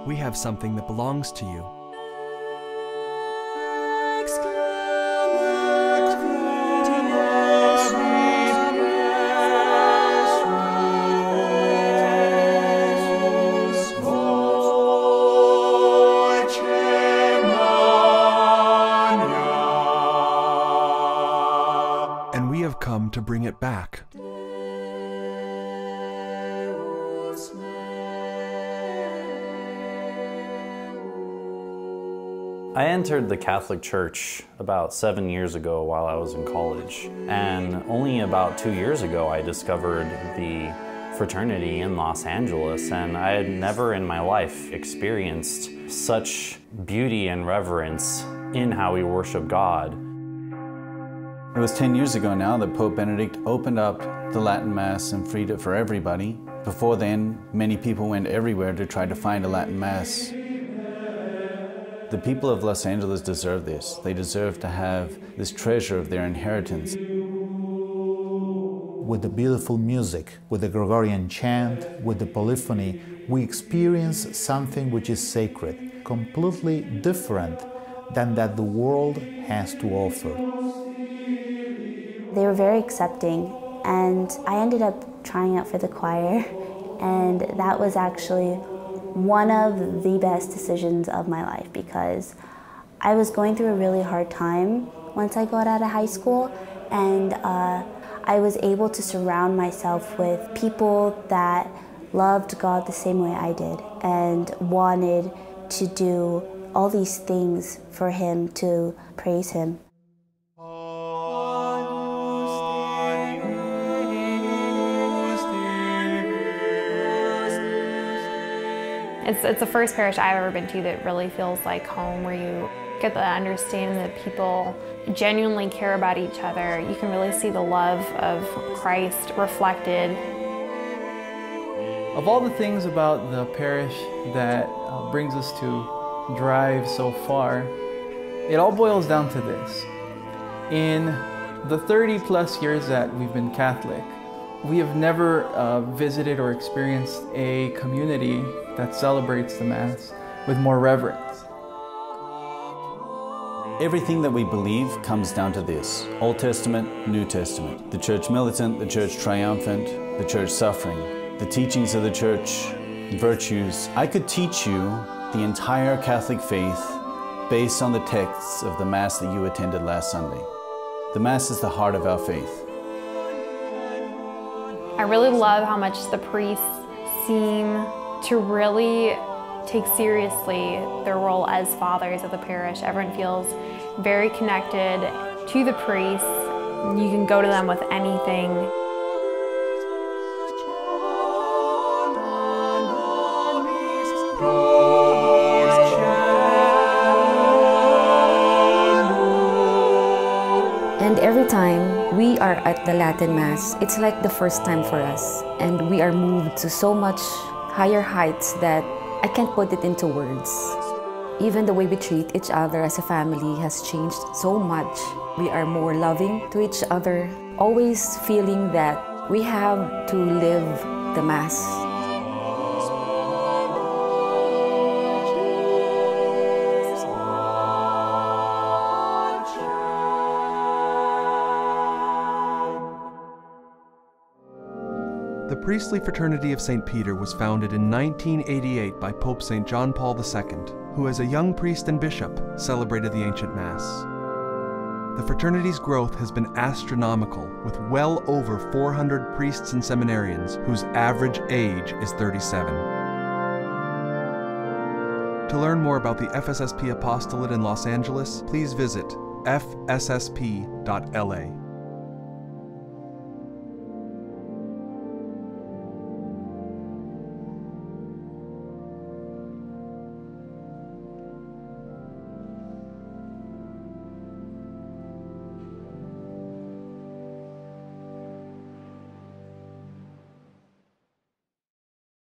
We have something that belongs to you. And we have come to bring it back. I entered the Catholic Church about 7 years ago while I was in college, and only about 2 years ago I discovered the fraternity in Los Angeles, and I had never in my life experienced such beauty and reverence in how we worship God. It was 10 years ago now that Pope Benedict opened up the Latin Mass and freed it for everybody. Before then, many people went everywhere to try to find a Latin Mass. The people of Los Angeles deserve this. They deserve to have this treasure of their inheritance. With the beautiful music, with the Gregorian chant, with the polyphony, we experience something which is sacred, completely different than that the world has to offer. They were very accepting, and I ended up trying out for the choir, and that was actually one of the best decisions of my life because I was going through a really hard time once I got out of high school, and I was able to surround myself with people that loved God the same way I did and wanted to do all these things for Him, to praise Him. It's the first parish I've ever been to that really feels like home, where you get the understanding that people genuinely care about each other. You can really see the love of Christ reflected. Of all the things about the parish that brings us to drive so far, it all boils down to this. In the 30+ years that we've been Catholic, we have never visited or experienced a community that celebrates the Mass with more reverence. Everything that we believe comes down to this: Old Testament, New Testament, the Church militant, the Church triumphant, the Church suffering, the teachings of the Church, virtues. I could teach you the entire Catholic faith based on the texts of the Mass that you attended last Sunday. The Mass is the heart of our faith. I really love how much the priests seem to really take seriously their role as fathers of the parish. Everyone feels very connected to the priests. You can go to them with anything. And every time we are at the Latin Mass, it's like the first time for us. And we are moved to so much higher heights that I can't put it into words. Even the way we treat each other as a family has changed so much. We are more loving to each other, always feeling that we have to live the Mass. The Priestly Fraternity of St. Peter was founded in 1988 by Pope St. John Paul II, who as a young priest and bishop celebrated the ancient Mass. The fraternity's growth has been astronomical, with well over 400 priests and seminarians whose average age is 37. To learn more about the FSSP Apostolate in Los Angeles, please visit FSSP.la.